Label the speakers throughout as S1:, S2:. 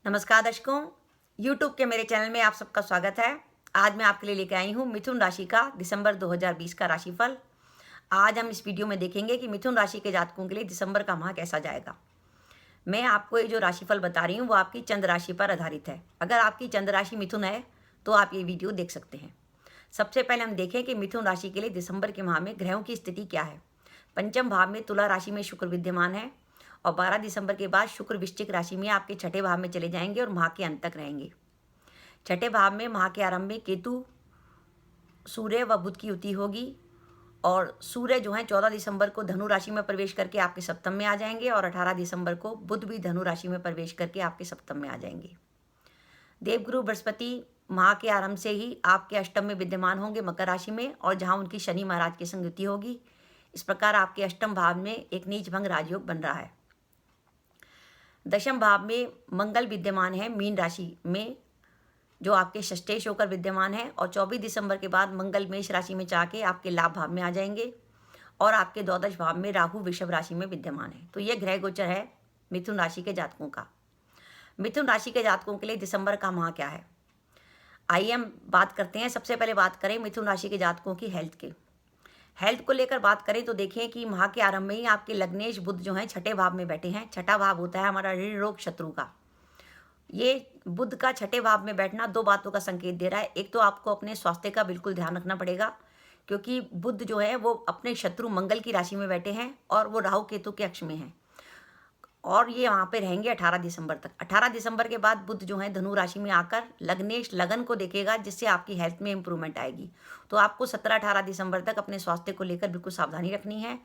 S1: नमस्कार दर्शकों, YouTube के मेरे चैनल में आप सबका स्वागत है। आज मैं आपके लिए लेकर आई हूँ मिथुन राशि का दिसंबर 2020 का राशिफल। आज हम इस वीडियो में देखेंगे कि मिथुन राशि के जातकों के लिए दिसंबर का माह कैसा जाएगा। मैं आपको ये जो राशिफल बता रही हूँ वो आपकी चंद्र राशि पर आधारित है। अगर आपकी चंद्र राशि मिथुन है तो आप ये वीडियो देख सकते हैं। सबसे पहले हम देखें कि मिथुन राशि के लिए दिसंबर के माह में ग्रहों की स्थिति क्या है। पंचम भाव में तुला राशि में शुक्र विद्यमान है और 12 दिसंबर के बाद शुक्र वृश्चिक राशि में आपके छठे भाव में चले जाएंगे और माह के अंत तक रहेंगे। छठे भाव में माह के आरंभ में केतु, सूर्य व बुध की युति होगी और सूर्य जो है 14 दिसंबर को धनु राशि में प्रवेश करके आपके सप्तम में आ जाएंगे और 18 दिसंबर को बुध भी धनु राशि में प्रवेश करके आपके सप्तम में आ जाएंगे। देवगुरु बृहस्पति माह के आरंभ से ही आपके अष्टम में विद्यमान होंगे मकर राशि में, और जहां उनकी शनि महाराज की संग युति होगी। इस प्रकार आपके अष्टम भाव में एक नीच भंग राजयोग बन रहा है। दशम भाव में मंगल विद्यमान है मीन राशि में, जो आपके षष्ठेश होकर विद्यमान है, और 24 दिसंबर के बाद मंगल मेष राशि में जाके आपके लाभ भाव में आ जाएंगे और आपके द्वादश भाव में राहु वृषभ राशि में विद्यमान है। तो ये ग्रह गोचर है मिथुन राशि के जातकों का। मिथुन राशि के जातकों के लिए दिसंबर का माह क्या है, आइए हम बात करते हैं। सबसे पहले बात करें मिथुन राशि के जातकों की हेल्थ के। हेल्थ को लेकर बात करें तो देखें कि माह के आरंभ में ही आपके लग्नेश बुध जो हैं छठे भाव में बैठे हैं। छठा भाव होता है हमारा ऋण रोग शत्रु का। ये बुध का छठे भाव में बैठना दो बातों का संकेत दे रहा है। एक तो आपको अपने स्वास्थ्य का बिल्कुल ध्यान रखना पड़ेगा, क्योंकि बुध जो है वो अपने शत्रु मंगल की राशि में बैठे हैं और वो राहु केतु के अक्ष में हैं, और ये वहाँ पे रहेंगे 18 दिसंबर तक। 18 दिसंबर के बाद बुध जो है धनु राशि में आकर लग्नेश लगन को देखेगा, जिससे आपकी हेल्थ में इंप्रूवमेंट आएगी। तो आपको 17-18 दिसंबर तक अपने स्वास्थ्य को लेकर बिल्कुल सावधानी रखनी है,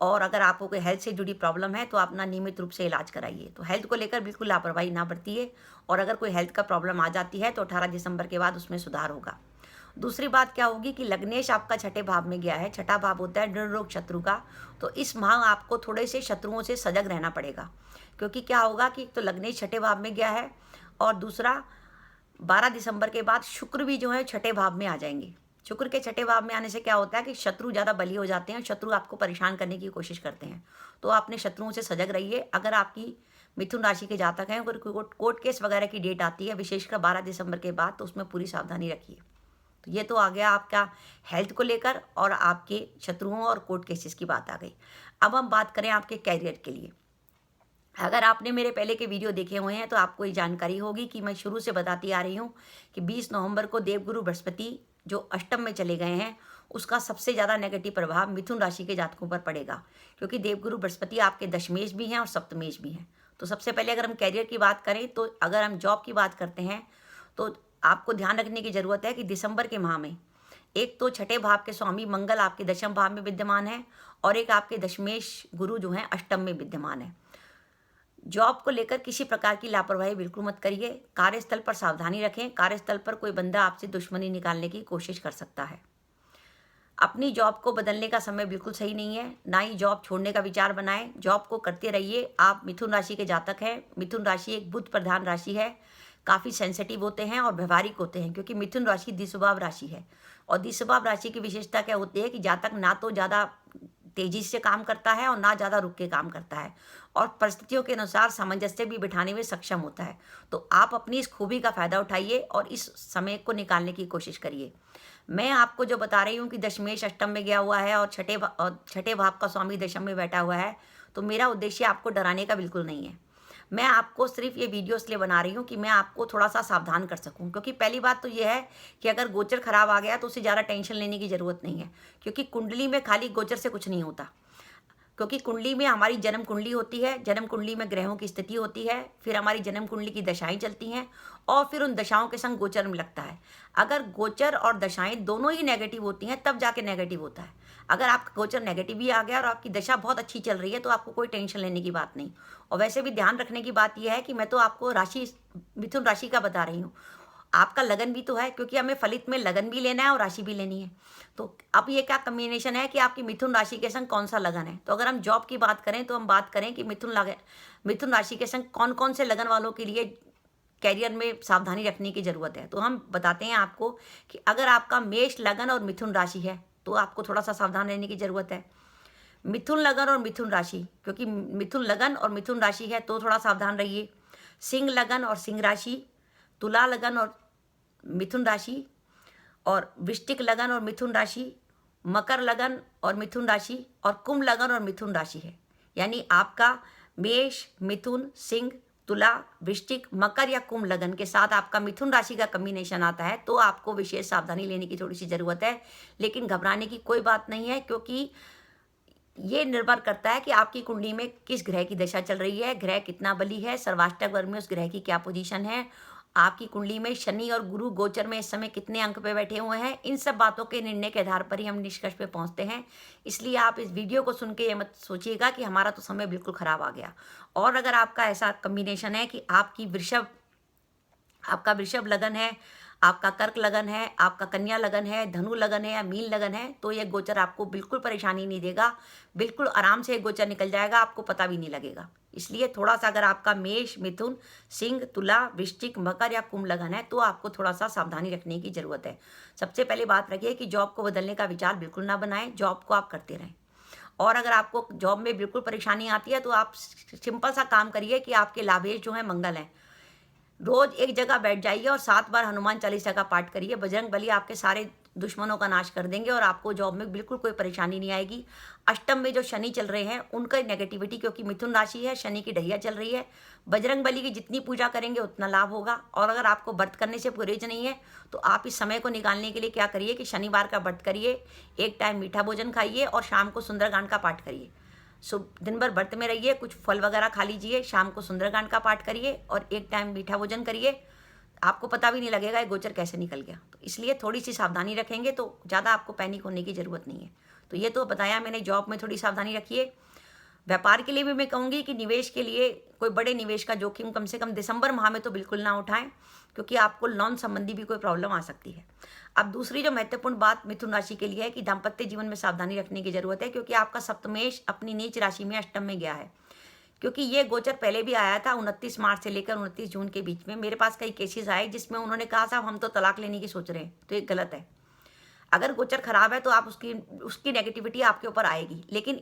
S1: और अगर आपको कोई हेल्थ से जुड़ी प्रॉब्लम है तो अपना नियमित रूप से इलाज कराइए। तो हेल्थ को लेकर बिल्कुल लापरवाही ना बरतिए, और अगर कोई हेल्थ का प्रॉब्लम आ जाती है तो 18 दिसंबर के बाद उसमें सुधार होगा। दूसरी बात क्या होगी कि लग्नेश आपका छठे भाव में गया है। छठा भाव होता है ऋण रोग शत्रु का। तो इस माह आपको थोड़े से शत्रुओं से सजग रहना पड़ेगा, क्योंकि क्या होगा कि तो लग्नेश छठे भाव में गया है, और दूसरा 12 दिसंबर के बाद शुक्र भी जो है छठे भाव में आ जाएंगे। शुक्र के छठे भाव में आने से क्या होता है कि शत्रु ज़्यादा बली हो जाते हैं, शत्रु आपको परेशान करने की कोशिश करते हैं। तो आप अपने शत्रुओं से सजग रहिए। अगर आपकी मिथुन राशि के जातक हैं, अगर कोर्ट केस वगैरह की डेट आती है विशेषकर 12 दिसंबर के बाद, तो उसमें पूरी सावधानी रखिए। तो ये तो आ गया आपका हेल्थ को लेकर, और आपके शत्रुओं और कोर्ट केसेस की बात आ गई। अब हम बात करें आपके कैरियर के लिए। अगर आपने मेरे पहले के वीडियो देखे हुए हैं तो आपको ये जानकारी होगी कि मैं शुरू से बताती आ रही हूँ कि 20 नवंबर को देवगुरु बृहस्पति जो अष्टम में चले गए हैं, उसका सबसे ज़्यादा नेगेटिव प्रभाव मिथुन राशि के जातकों पर पड़ेगा, क्योंकि देवगुरु बृहस्पति आपके दशमेश भी हैं और सप्तमेश भी हैं। तो सबसे पहले अगर हम कैरियर की बात करें, तो अगर हम जॉब की बात करते हैं तो आपको ध्यान रखने की ज़रूरत है कि दिसंबर के माह में एक तो छठे भाव के स्वामी मंगल आपके दशम भाव में विद्यमान है, और एक आपके दशमेश गुरु जो हैं अष्टम में विद्यमान है। जॉब को लेकर किसी प्रकार की लापरवाही बिल्कुल मत करिए। कार्यस्थल पर सावधानी रखें। कार्यस्थल पर कोई बंदा आपसे दुश्मनी निकालने की कोशिश कर सकता है। अपनी जॉब को बदलने का समय बिल्कुल सही नहीं है, ना ही जॉब छोड़ने का विचार बनाएं। जॉब को करते रहिए। आप मिथुन राशि के जातक हैं। मिथुन राशि एक बुध प्रधान राशि है। काफ़ी सेंसिटिव होते हैं और व्यवहारिक होते हैं, क्योंकि मिथुन राशि द्विस्वभाव राशि है। और द्विस्वभाव राशि की विशेषता क्या होती है कि जातक ना तो ज़्यादा तेजी से काम करता है और ना ज़्यादा रुक के काम करता है, और परिस्थितियों के अनुसार सामंजस्य भी बिठाने में सक्षम होता है। तो आप अपनी इस खूबी का फ़ायदा उठाइए और इस समय को निकालने की कोशिश करिए। मैं आपको जो बता रही हूँ कि दशमेश अष्टम में गया हुआ है और छठे भाव का स्वामी दशम में बैठा हुआ है, तो मेरा उद्देश्य आपको डराने का बिल्कुल नहीं है। मैं आपको सिर्फ ये वीडियो इसलिए बना रही हूँ कि मैं आपको थोड़ा सा सावधान कर सकूँ, क्योंकि पहली बात तो ये है कि अगर गोचर खराब आ गया तो उससे ज़्यादा टेंशन लेने की ज़रूरत नहीं है, क्योंकि कुंडली में खाली गोचर से कुछ नहीं होता। क्योंकि कुंडली में हमारी जन्म कुंडली होती है, जन्म कुंडली में ग्रहों की स्थिति होती है, फिर हमारी जन्म कुंडली की दशाएं चलती हैं, और फिर उन दशाओं के संग गोचर में लगता है। अगर गोचर और दशाएं दोनों ही नेगेटिव होती हैं तब जाके नेगेटिव होता है। अगर आपका गोचर नेगेटिव भी आ गया और आपकी दशा बहुत अच्छी चल रही है तो आपको कोई टेंशन लेने की बात नहीं। और वैसे भी ध्यान रखने की बात यह है कि मैं तो आपको राशि मिथुन राशि का बता रही हूँ, आपका लगन भी तो है, क्योंकि हमें फलित में लगन भी लेना है और राशि भी लेनी है। तो अब ये क्या कम्बिनेशन है कि आपकी मिथुन राशि के संग कौन सा लगन है। तो अगर हम जॉब की बात करें तो हम बात करें कि मिथुन राशि के संग कौन कौन से लगन वालों के लिए कैरियर में सावधानी रखने की ज़रूरत है। तो हम बताते हैं आपको कि अगर आपका मेष लगन और मिथुन राशि है तो आपको थोड़ा सा सावधान रहने की ज़रूरत है। मिथुन लगन और मिथुन राशि, क्योंकि मिथुन लगन और मिथुन राशि है तो थोड़ा सावधान रहिए। सिंह लगन और सिंह राशि, तुला लगन और मिथुन राशि, और वृश्चिक लगन और मिथुन राशि, मकर लगन और मिथुन राशि, और कुंभ लगन और मिथुन राशि है। यानी आपका मेष, मिथुन, सिंह, तुला, वृश्चिक, मकर या कुंभ लगन के साथ आपका मिथुन राशि का कॉम्बिनेशन आता है तो आपको विशेष सावधानी लेने की थोड़ी सी ज़रूरत है। लेकिन घबराने की कोई बात नहीं है, क्योंकि ये निर्भर करता है कि आपकी कुंडली में किस ग्रह की दशा चल रही है, ग्रह कितना बली है, सर्वाष्टक वर्ग में उस ग्रह की क्या पोजीशन है, आपकी कुंडली में शनि और गुरु गोचर में इस समय कितने अंक पे बैठे हुए हैं। इन सब बातों के निर्णय के आधार पर ही हम निष्कर्ष पे पहुंचते हैं। इसलिए आप इस वीडियो को सुन के ये मत सोचिएगा कि हमारा तो समय बिल्कुल ख़राब आ गया। और अगर आपका ऐसा कम्बिनेशन है कि आपका वृषभ लगन है, आपका कर्क लगन है, आपका कन्या लगन है, धनु लगन है या मीन लगन है, तो ये गोचर आपको बिल्कुल परेशानी नहीं देगा, बिल्कुल आराम से ये गोचर निकल जाएगा, आपको पता भी नहीं लगेगा। इसलिए थोड़ा सा अगर आपका मेष, मिथुन, सिंह, तुला, वृश्चिक, मकर या कुंभ लगन है तो आपको थोड़ा सा सावधानी रखने की जरूरत है। सबसे पहले बात रखिए कि जॉब को बदलने का विचार बिल्कुल ना बनाएं, जॉब को आप करते रहें। और अगर आपको जॉब में बिल्कुल परेशानी आती है तो आप सिंपल सा काम करिए कि आपके लाभेश जो है मंगल हैं, रोज एक जगह बैठ जाइए और 7 बार हनुमान चालीसा का पाठ करिए। बजरंग बली आपके सारे दुश्मनों का नाश कर देंगे और आपको जॉब में बिल्कुल कोई परेशानी नहीं आएगी। अष्टम में जो शनि चल रहे हैं उनका नेगेटिविटी, क्योंकि मिथुन राशि है, शनि की ढैया चल रही है, बजरंग बली की जितनी पूजा करेंगे उतना लाभ होगा। और अगर आपको व्रत करने से गुरेज नहीं है तो आप इस समय को निकालने के लिए क्या करिए कि शनिवार का व्रत करिए, एक टाइम मीठा भोजन खाइए और शाम को सुंदरकांड का पाठ करिए। दिन भर व्रत में रहिए, कुछ फल वगैरह खा लीजिए, शाम को सुंदरकांड का पाठ करिए और एक टाइम मीठा भोजन करिए। आपको पता भी नहीं लगेगा ये गोचर कैसे निकल गया। तो इसलिए थोड़ी सी सावधानी रखेंगे तो ज़्यादा आपको पैनिक होने की ज़रूरत नहीं है। तो ये तो बताया मैंने, जॉब में थोड़ी सावधानी रखिए। व्यापार के लिए भी मैं कहूँगी कि निवेश के लिए कोई बड़े निवेश का जोखिम कम से कम दिसंबर माह में तो बिल्कुल ना उठाएं, क्योंकि आपको लोन संबंधी भी कोई प्रॉब्लम आ सकती है। अब दूसरी जो महत्वपूर्ण बात मिथुन राशि के लिए है कि दाम्पत्य जीवन में सावधानी रखने की जरूरत है, क्योंकि आपका सप्तमेश अपनी नीच राशि में अष्टम में गया है। क्योंकि ये गोचर पहले भी आया था 29 मार्च से लेकर 29 जून के बीच में। मेरे पास कई केसेस आए जिसमें उन्होंने कहा साहब हम तो तलाक लेने की सोच रहे हैं, तो ये गलत है। अगर गोचर खराब है तो आप उसकी नेगेटिविटी आपके ऊपर आएगी। लेकिन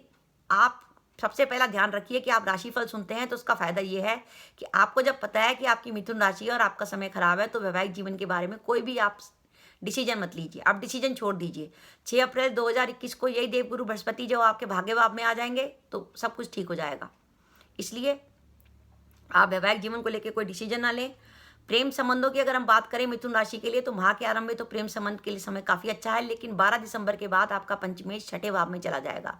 S1: आप सबसे पहला ध्यान रखिए कि आप राशिफल सुनते हैं तो उसका फायदा ये है कि आपको जब पता है कि आपकी मिथुन राशि है और आपका समय खराब है तो वैवाहिक जीवन के बारे में कोई भी आप डिसीजन मत लीजिए, आप डिसीजन छोड़ दीजिए। 6 अप्रैल 2021 को यही देवगुरु बृहस्पति जब आपके भाग्य भाव में आ जाएंगे तो सब कुछ ठीक हो जाएगा। इसलिए आप वैवाहिक जीवन को लेकर कोई डिसीजन ना लें। प्रेम संबंधों की अगर हम बात करें मिथुन राशि के लिए तो माह के आरंभ में तो प्रेम संबंध के लिए समय काफ़ी अच्छा है, लेकिन 12 दिसंबर के बाद आपका पंचमेश छठे भाव में चला जाएगा।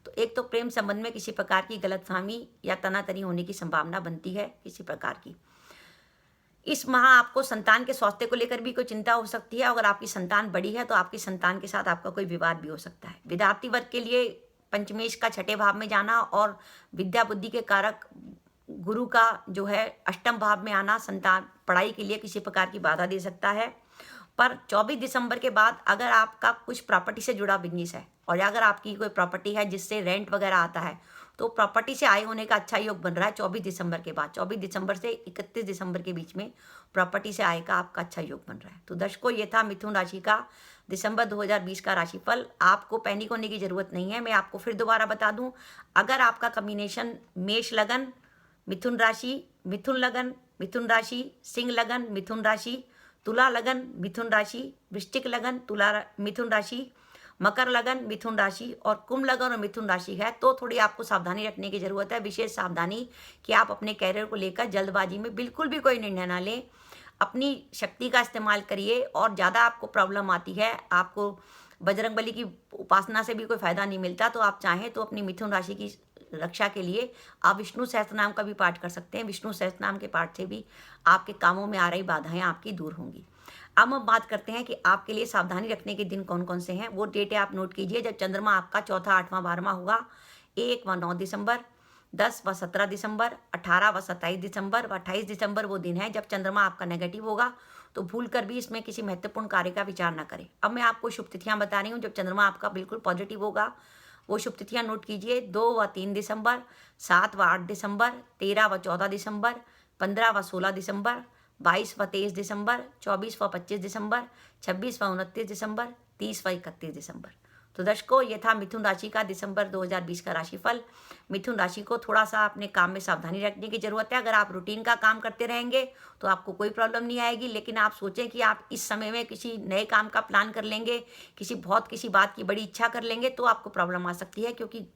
S1: तो एक तो प्रेम संबंध में किसी प्रकार की गलतफहमी या तनातनी होने की संभावना बनती है किसी प्रकार की। इस माह आपको संतान के स्वास्थ्य को लेकर भी कोई चिंता हो सकती है। अगर आपकी संतान बड़ी है तो आपकी संतान के साथ आपका कोई विवाद भी हो सकता है। विद्यार्थी वर्ग के लिए पंचमेश का छठे भाव में जाना और विद्या बुद्धि के कारक गुरु का जो है अष्टम भाव में आना संतान पढ़ाई के लिए किसी प्रकार की बाधा दे सकता है। पर 24 दिसंबर के बाद अगर आपका कुछ प्रॉपर्टी से जुड़ा बिजनेस है और अगर आपकी कोई प्रॉपर्टी है जिससे रेंट वगैरह आता है तो प्रॉपर्टी से आय होने का अच्छा योग बन रहा है 24 दिसंबर के बाद। 24 दिसंबर से 31 दिसंबर के बीच में प्रॉपर्टी से आय का आपका अच्छा योग बन रहा है। तो दर्शकों, ये था मिथुन राशि का दिसंबर 2020 का राशिफल। आपको पैनिक होने की जरूरत नहीं है। मैं आपको फिर दोबारा बता दूं, अगर आपका कॉम्बिनेशन मेष लगन, मिथुन राशि, मिथुन लगन, मिथुन राशि, सिंह लगन, मिथुन राशि, तुला लगन, मिथुन राशि, वृश्चिक लगन, तुला मिथुन राशि, मकर लगन, मिथुन राशि और कुंभ लगन और मिथुन राशि है तो थोड़ी आपको सावधानी रखने की जरूरत है। विशेष सावधानी कि आप अपने कैरियर को लेकर जल्दबाजी में बिल्कुल भी कोई निर्णय ना लें। अपनी शक्ति का इस्तेमाल करिए और ज़्यादा आपको प्रॉब्लम आती है, आपको बजरंगबली की उपासना से भी कोई फायदा नहीं मिलता, तो आप चाहें तो अपनी मिथुन राशि की रक्षा के लिए आप विष्णु सहस्त्रनाम का भी पाठ कर सकते हैं। विष्णु सहस्त्रनाम के पाठ से भी आपके कामों में आ रही बाधाएं आपकी दूर होंगी। अब हम बात करते हैं कि आपके लिए सावधानी रखने के दिन कौन कौन से हैं। वो डेट आप नोट कीजिए जब चंद्रमा आपका चौथा, 8वां, 12वां होगा। 1 व 9 दिसंबर, 10 व 17 दिसंबर, 18 व 27 दिसंबर व 28 दिसंबर वो दिन है जब चंद्रमा आपका नेगेटिव होगा। तो भूल कर भी इसमें किसी महत्वपूर्ण कार्य का विचार ना करें। अब मैं आपको शुभ तिथियां बता रही हूँ जब चंद्रमा आपका बिल्कुल पॉजिटिव होगा। वो शुभ तिथियां नोट कीजिए। 2 व 3 दिसंबर, 7 व 8 दिसंबर, 13 व 14 दिसंबर, 15 व 16 दिसंबर, 22 व 23 दिसंबर, 24 व 25 दिसंबर, 26 व 29 दिसंबर, 30 व 31 दिसंबर। तो दर्शकों, ये था मिथुन राशि का दिसंबर 2020 का राशिफल। मिथुन राशि को थोड़ा सा अपने काम में सावधानी रखने की ज़रूरत है। अगर आप रूटीन का काम करते रहेंगे तो आपको कोई प्रॉब्लम नहीं आएगी, लेकिन आप सोचें कि आप इस समय में किसी नए काम का प्लान कर लेंगे, किसी बात की बड़ी इच्छा कर लेंगे, तो आपको प्रॉब्लम आ सकती है। क्योंकि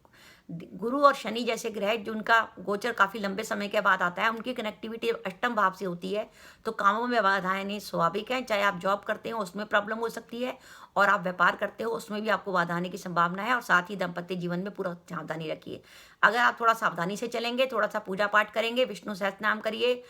S1: गुरु और शनि जैसे ग्रह जिनका गोचर काफ़ी लंबे समय के बाद आता है, उनकी कनेक्टिविटी अष्टम भाव से होती है, तो कामों में बाधाएं नहीं स्वाभाविक है। चाहे आप जॉब करते हो उसमें प्रॉब्लम हो सकती है, और आप व्यापार करते हो उसमें भी आपको बाधा आने की संभावना है। और साथ ही दाम्पत्य जीवन में पूरा सावधानी रखिए। अगर आप थोड़ा सावधानी से चलेंगे, थोड़ा सा पूजा पाठ करेंगे, विष्णु सहस्त्रनाम करिए,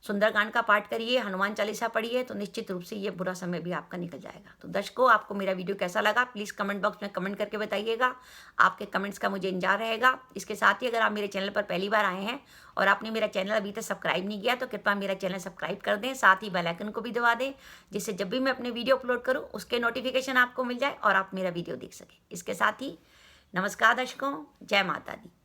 S1: सुंदरकांड का पाठ करिए, हनुमान चालीसा पढ़िए, तो निश्चित रूप से ये बुरा समय भी आपका निकल जाएगा। तो दर्शकों, आपको मेरा वीडियो कैसा लगा प्लीज़ कमेंट बॉक्स में कमेंट करके बताइएगा। आपके कमेंट्स का मुझे इंतजार रहेगा। इसके साथ ही अगर आप मेरे चैनल पर पहली बार आए हैं और आपने मेरा चैनल अभी तक सब्सक्राइब नहीं किया, तो कृपया मेरा चैनल सब्सक्राइब कर दें, साथ ही बेल आइकन को भी दबा दें, जिससे जब भी मैं अपने वीडियो अपलोड करूँ उसके नोटिफिकेशन आपको मिल जाए और आप मेरा वीडियो देख सकें। इसके साथ ही नमस्कार दर्शकों, जय माता दी।